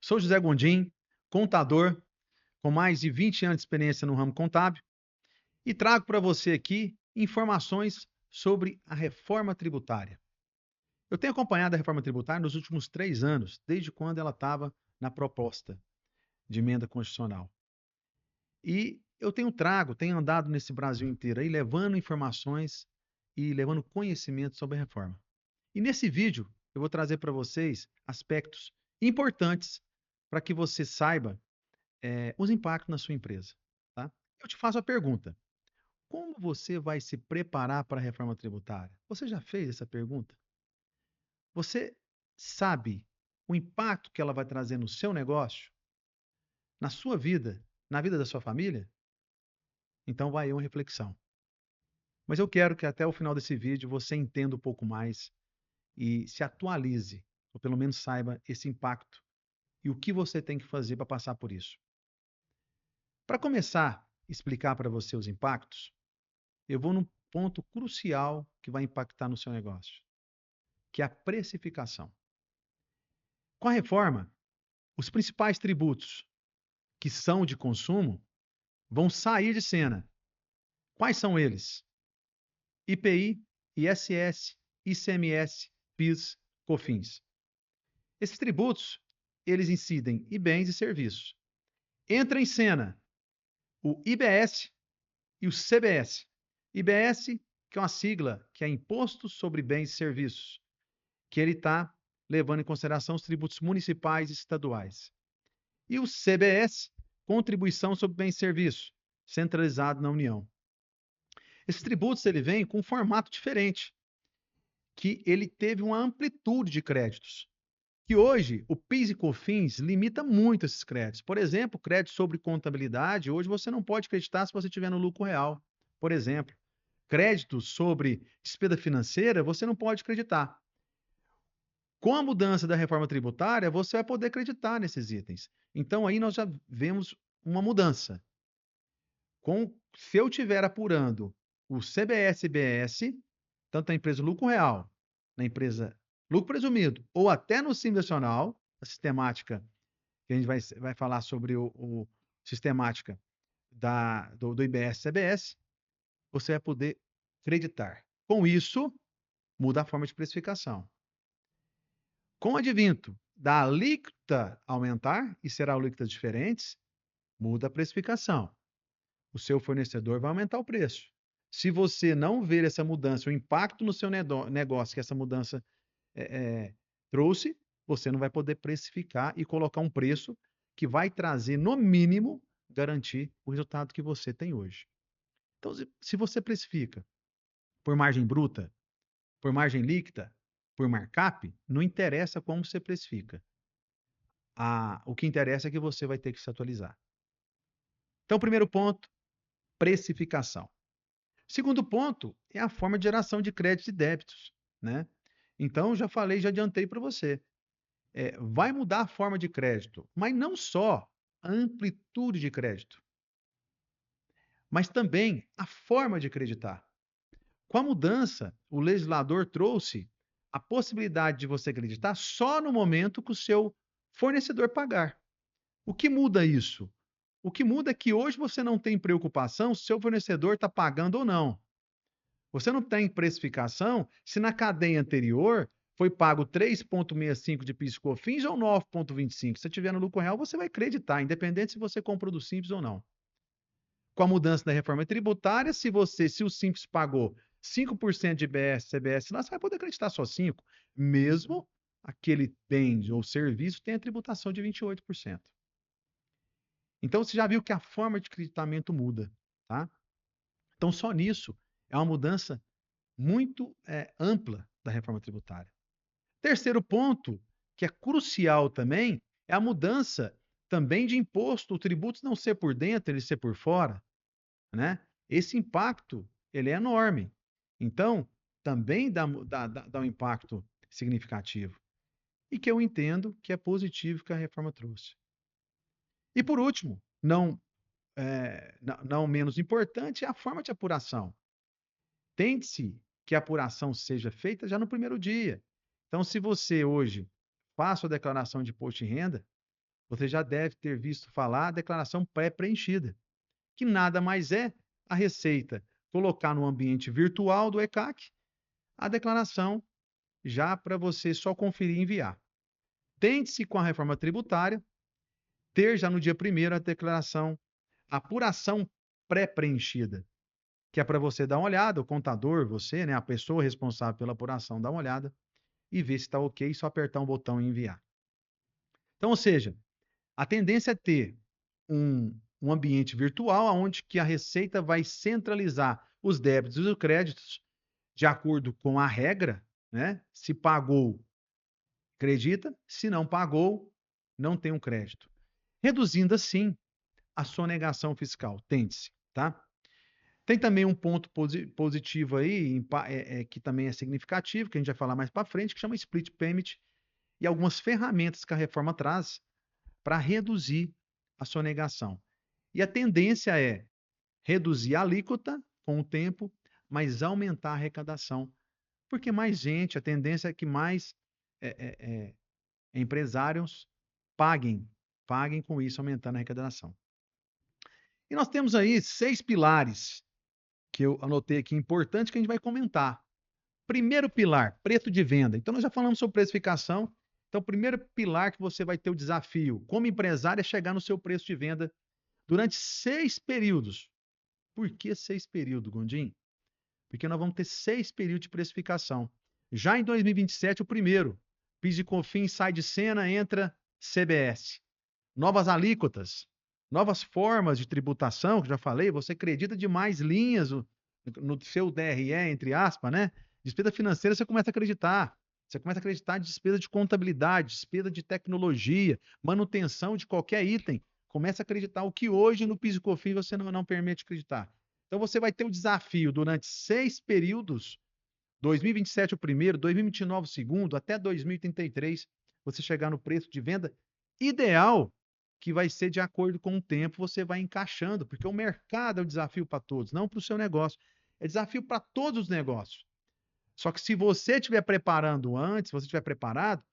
Sou José Gondim, contador com mais de 20 anos de experiência no ramo contábil e trago para você aqui informações sobre a reforma tributária. Eu tenho acompanhado a reforma tributária nos últimos 3 anos, desde quando ela estava na proposta de emenda constitucional. E eu tenho andado nesse Brasil inteiro aí levando informações e levando conhecimento sobre a reforma. E nesse vídeo eu vou trazer para vocês aspectos importantes para que você saiba os impactos na sua empresa, tá? Eu te faço a pergunta: como você vai se preparar para a reforma tributária? Você já fez essa pergunta? Você sabe o impacto que ela vai trazer no seu negócio, na sua vida, na vida da sua família? Então vai aí uma reflexão. Mas eu quero que até o final desse vídeo você entenda um pouco mais e se atualize, ou pelo menos saiba esse impacto e o que você tem que fazer para passar por isso. Para começar a explicar para você os impactos, eu vou num ponto crucial que vai impactar no seu negócio, que é a precificação. Com a reforma, os principais tributos que são de consumo vão sair de cena. Quais são eles? IPI, ISS, ICMS, PIS, COFINS. Esses tributos, eles incidem em bens e serviços. Entra em cena o IBS e o CBS. IBS, que é uma sigla, que é Imposto sobre Bens e Serviços, que ele está levando em consideração os tributos municipais e estaduais. E o CBS, Contribuição sobre Bens e Serviços, centralizado na União. Esses tributos ele vem com um formato diferente, que ele teve uma amplitude de créditos. Que hoje o PIS e COFINS limita muito esses créditos. Por exemplo, crédito sobre contabilidade, hoje você não pode acreditar se você tiver no lucro real. Por exemplo, crédito sobre despesa financeira, você não pode acreditar. Com a mudança da reforma tributária, você vai poder acreditar nesses itens. Então, aí nós já vemos uma mudança. Se eu estiver apurando o CBS e BS, tanto na empresa lucro real, na empresa lucro presumido, ou até no Simples Nacional, a sistemática, que a gente vai falar sobre o sistemática do IBS e CBS, você vai poder acreditar. Com isso, muda a forma de precificação. Com o advento da alíquota aumentar, e será alíquotas diferentes, muda a precificação. O seu fornecedor vai aumentar o preço. Se você não ver essa mudança, o impacto no seu negócio que essa mudança trouxe, você não vai poder precificar e colocar um preço que vai trazer, no mínimo, garantir o resultado que você tem hoje. Então, se você precifica por margem bruta, por margem líquida, por markup, não interessa como você precifica. O que interessa é que você vai ter que se atualizar. Então, primeiro ponto, precificação. Segundo ponto é a forma de geração de créditos e débitos, né? Então, já falei, já adiantei para você. Vai mudar a forma de crédito, mas não só a amplitude de crédito, mas também a forma de acreditar. Com a mudança, o legislador trouxe a possibilidade de você acreditar só no momento que o seu fornecedor pagar. O que muda isso? O que muda é que hoje você não tem preocupação se o seu fornecedor está pagando ou não. Você não tem precificação se na cadeia anterior foi pago 3,65 de PIS/COFINS ou 9,25. Se você tiver no lucro real, você vai acreditar, independente se você comprou do Simples ou não. Com a mudança da reforma tributária, se o Simples pagou 5% de IBS, CBS, lá, você vai poder acreditar só 5%, mesmo aquele bem ou serviço tenha tributação de 28%. Então, você já viu que a forma de acreditamento muda, tá? Então, só nisso é uma mudança muito ampla da reforma tributária. Terceiro ponto, que é crucial também, é a mudança também de imposto, o tributo não ser por dentro, ele ser por fora, né? Esse impacto, ele é enorme. Então, também dá um impacto significativo. E que eu entendo que é positivo que a reforma trouxe. E por último, não menos importante, é a forma de apuração. Tente-se que a apuração seja feita já no primeiro dia. Então, se você hoje faz sua declaração de imposto de renda, Você já deve ter visto falar a declaração pré-preenchida, que nada mais é a Receita colocar no ambiente virtual do ECAC a declaração já para você só conferir e enviar. Tente-se com a reforma tributária ter já no dia primeiro a declaração, a apuração pré-preenchida, que é para você dar uma olhada, o contador, você, né, a pessoa responsável pela apuração, dá uma olhada e ver se está ok, só apertar um botão e enviar. Então, ou seja, a tendência é ter um ambiente virtual onde que a Receita vai centralizar os débitos e os créditos de acordo com a regra, né? Se pagou, acredita, se não pagou, não tem um crédito. Reduzindo assim a sonegação fiscal, tende-se, tá? Tem também um ponto positivo aí, que também é significativo, que a gente vai falar mais para frente, que chama split payment, e algumas ferramentas que a reforma traz para reduzir a sonegação. E a tendência é reduzir a alíquota com o tempo, mas aumentar a arrecadação. Porque mais gente, a tendência é que mais é, é, é, empresários paguem com isso, aumentando a arrecadação. E nós temos aí 6 pilares que eu anotei aqui importantes que a gente vai comentar. Primeiro pilar, preço de venda. Então, nós já falamos sobre precificação. Então, o primeiro pilar que você vai ter o desafio como empresário é chegar no seu preço de venda durante 6 períodos. Por que 6 períodos, Gondim? Porque nós vamos ter 6 períodos de precificação. Já em 2027, o primeiro. PIS e COFINS sai de cena, entra CBS. Novas alíquotas, novas formas de tributação, que já falei, você acredita de mais linhas no seu DRE, entre aspas, né? Despesa financeira, você começa a acreditar. Você começa a acreditar em despesa de contabilidade, despesa de tecnologia, manutenção de qualquer item. Começa a acreditar o que hoje no PIS e COFINS você não permite acreditar. Então você vai ter o desafio durante 6 períodos, 2027 o primeiro, 2029 o segundo, até 2033, você chegar no preço de venda ideal, que vai ser de acordo com o tempo, você vai encaixando, porque o mercado é o desafio para todos, não para o seu negócio. É desafio para todos os negócios. Só que se você estiver preparando antes, se você estiver preparado,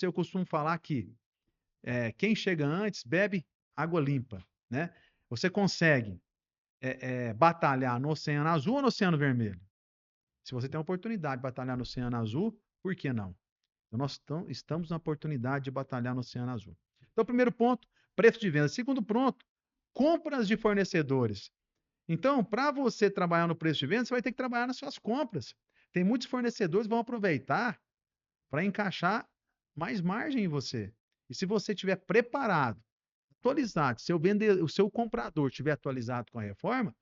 eu costumo falar que quem chega antes bebe água limpa, né? Você consegue batalhar no Oceano Azul ou no Oceano Vermelho? Se você tem a oportunidade de batalhar no Oceano Azul, por que não? Então, nós estamos na oportunidade de batalhar no Oceano Azul. Então, primeiro ponto, preço de venda. Segundo ponto, compras de fornecedores. Então, para você trabalhar no preço de venda, você vai ter que trabalhar nas suas compras. Tem muitos fornecedores que vão aproveitar para encaixar mais margem em você. E se você estiver preparado, atualizado, o seu comprador estiver atualizado com a reforma,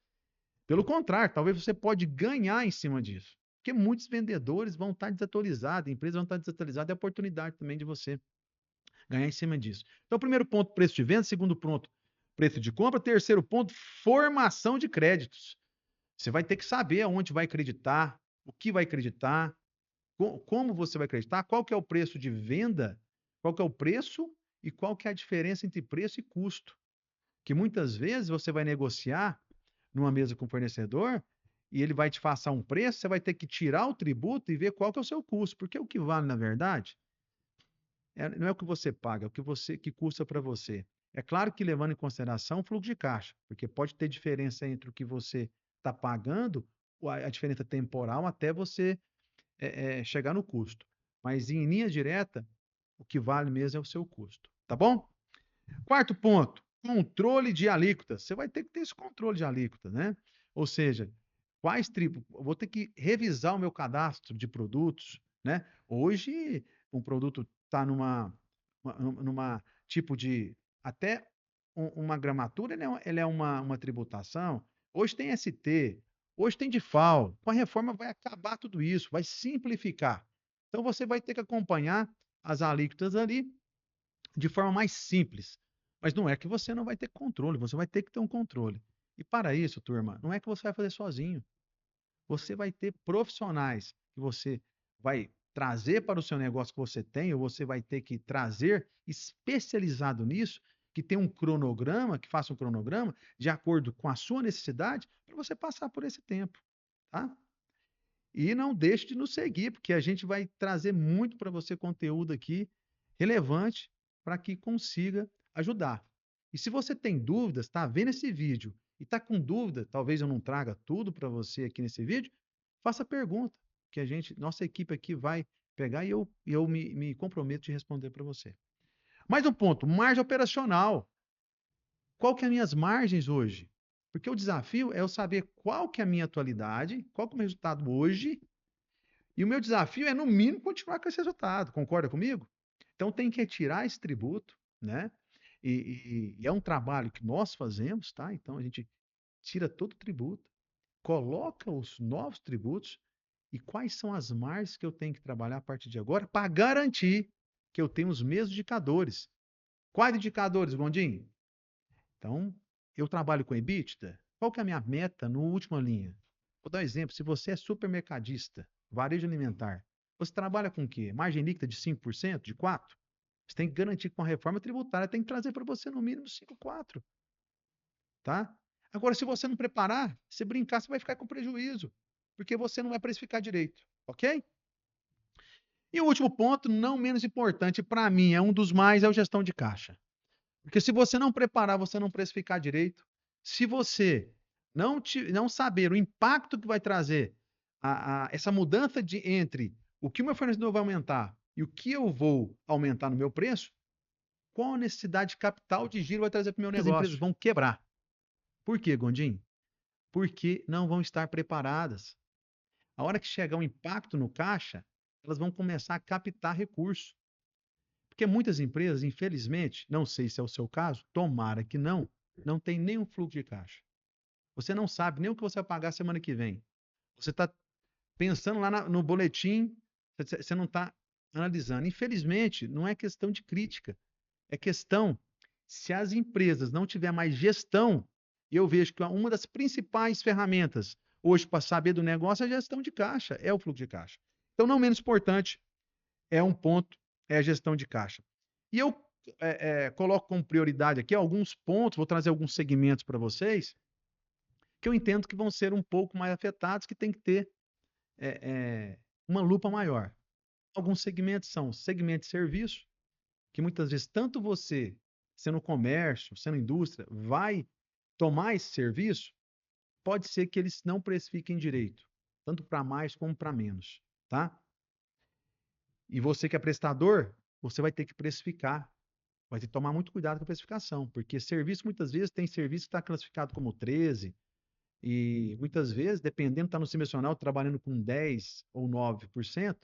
pelo contrário, talvez você pode ganhar em cima disso. Porque muitos vendedores vão estar desatualizados, empresas vão estar desatualizadas, é a oportunidade também de você ganhar em cima disso. Então, primeiro ponto, preço de venda. Segundo ponto, preço de compra. Terceiro ponto, formação de créditos. Você vai ter que saber aonde vai acreditar, o que vai acreditar, como você vai acreditar, qual que é o preço de venda, qual que é o preço e qual que é a diferença entre preço e custo. Que muitas vezes você vai negociar numa mesa com o fornecedor e ele vai te passar um preço, você vai ter que tirar o tributo e ver qual que é o seu custo, porque o que vale, na verdade, não é o que você paga, é o que que custa para você. É claro que levando em consideração o fluxo de caixa, porque pode ter diferença entre o que você está pagando, a diferença temporal, até você chegar no custo. Mas em linha direta, o que vale mesmo é o seu custo. Tá bom? Quarto ponto, controle de alíquotas. Você vai ter que ter esse controle de alíquotas, né? Ou seja, quais tribos? Vou ter que revisar o meu cadastro de produtos, né? Hoje, um produto está numa tipo de até uma gramatura, ele é uma tributação. Hoje tem ST, hoje tem DIFAL. Com a reforma vai acabar tudo isso, vai simplificar. Então você vai ter que acompanhar as alíquotas ali de forma mais simples. Mas não é que você não vai ter controle, você vai ter que ter um controle. E para isso, turma, não é que você vai fazer sozinho. Você vai ter profissionais que você vai trazer para o seu negócio que você tem, ou você vai ter que trazer especializado nisso, que tem um cronograma, que faça um cronograma de acordo com a sua necessidade, para você passar por esse tempo, tá? E não deixe de nos seguir, porque a gente vai trazer muito para você conteúdo aqui relevante para que consiga ajudar. E se você tem dúvidas, está vendo esse vídeo e está com dúvida, talvez eu não traga tudo para você aqui nesse vídeo, faça pergunta, que nossa equipe aqui vai pegar e eu me comprometo de responder para você. Mais um ponto, margem operacional. Qual que é as minhas margens hoje? Porque o desafio é eu saber qual que é a minha atualidade, qual que é o meu resultado hoje, e o meu desafio é, no mínimo, continuar com esse resultado. Concorda comigo? Então tem que retirar esse tributo, né? E é um trabalho que nós fazemos, tá? Então a gente tira todo o tributo, coloca os novos tributos e quais são as margens que eu tenho que trabalhar a partir de agora para garantir que eu tenho os mesmos indicadores. Quais indicadores, Gondim? Então, eu trabalho com EBITDA. Qual que é a minha meta no última linha? Vou dar um exemplo. Se você é supermercadista, varejo alimentar, você trabalha com o quê? Margem líquida de 5%, de 4%? Você tem que garantir que com a reforma tributária tem que trazer para você no mínimo 5, 4, tá? Agora, se você não preparar, se brincar, você vai ficar com prejuízo, porque você não vai precificar direito, ok? E o último ponto, não menos importante para mim, é um dos mais, é a gestão de caixa. Porque se você não preparar, você não precificar direito, se você não saber o impacto que vai trazer essa mudança entre o que o meu fornecedor vai aumentar e o que eu vou aumentar no meu preço, qual a necessidade de capital de giro vai trazer para o meu negócio? As empresas vão quebrar. Por quê, Gondim? Porque não vão estar preparadas. A hora que chegar um impacto no caixa, elas vão começar a captar recursos. Porque muitas empresas, infelizmente, não sei se é o seu caso, tomara que não tem nenhum fluxo de caixa. Você não sabe nem o que você vai pagar semana que vem. Você está pensando lá no boletim, você não está analisando. Infelizmente, não é questão de crítica, é questão, se as empresas não tiver mais gestão, eu vejo que uma das principais ferramentas hoje para saber do negócio é a gestão de caixa, é o fluxo de caixa. Então, não menos importante, é um ponto, é a gestão de caixa. E eu coloco como prioridade aqui alguns pontos, vou trazer alguns segmentos para vocês, que eu entendo que vão ser um pouco mais afetados, que tem que ter uma lupa maior. Alguns segmentos são segmento de serviço, que muitas vezes tanto você, sendo comércio, sendo indústria, vai tomar esse serviço, pode ser que eles não precifiquem direito, tanto para mais como para menos, tá? E você que é prestador, você vai ter que precificar, vai ter que tomar muito cuidado com a precificação, porque serviço, muitas vezes, tem serviço que está classificado como 13, e muitas vezes, dependendo, está no semicondicional trabalhando com 10 ou 9%,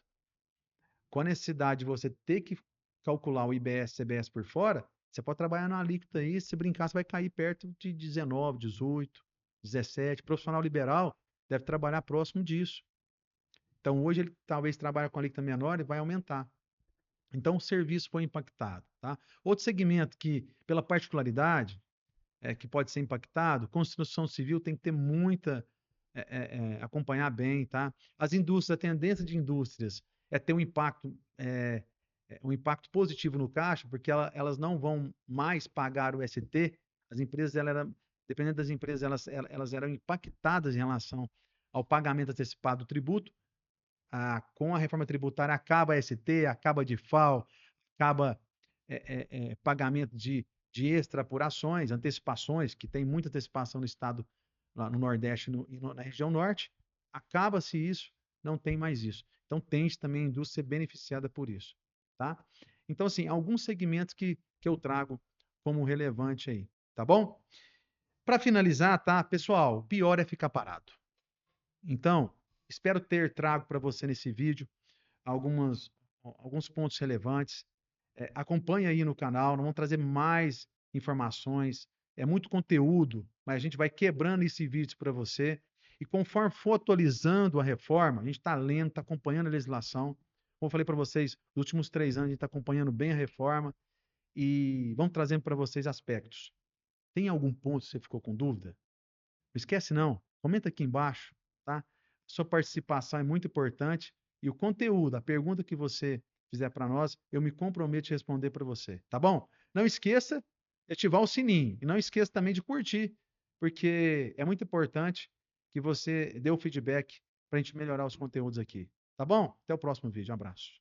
com a necessidade de você ter que calcular o IBS, CBS por fora, você pode trabalhar na alíquota aí, se brincar, você vai cair perto de 19, 18, 17. Profissional liberal deve trabalhar próximo disso. Então, hoje ele talvez trabalhe com alíquota menor e vai aumentar. Então, o serviço foi impactado, tá? Outro segmento que, pela particularidade, que pode ser impactado, construção civil tem que ter muita, acompanhar bem, tá? As indústrias, a tendência de indústrias é ter um impacto positivo no caixa, porque elas não vão mais pagar o ST, as empresas, dependendo das empresas, elas eram impactadas em relação ao pagamento antecipado do tributo. Com a reforma tributária acaba a ST, acaba de FAO, acaba pagamento de extrapolações, antecipações, que tem muita antecipação no estado, lá no Nordeste e na região Norte, acaba-se isso, não tem mais isso. Então, tende também a indústria ser beneficiada por isso, tá? Então, assim, alguns segmentos que eu trago como relevante aí, tá bom? Para finalizar, tá, pessoal, o pior é ficar parado. Então, espero ter trago para você nesse vídeo alguns pontos relevantes. Acompanhe aí no canal, nós vamos trazer mais informações. É muito conteúdo, mas a gente vai quebrando esse vídeo para você. E conforme for atualizando a reforma, a gente está lendo, está acompanhando a legislação. Como eu falei para vocês, nos últimos 3 anos a gente está acompanhando bem a reforma e vamos trazendo para vocês aspectos. Tem algum ponto que você ficou com dúvida? Não esquece não, comenta aqui embaixo, tá? Sua participação é muito importante e o conteúdo, a pergunta que você fizer para nós, eu me comprometo a responder para você, tá bom? Não esqueça de ativar o sininho e não esqueça também de curtir, porque é muito importante que você dê o feedback para a gente melhorar os conteúdos aqui, tá bom? Até o próximo vídeo, um abraço.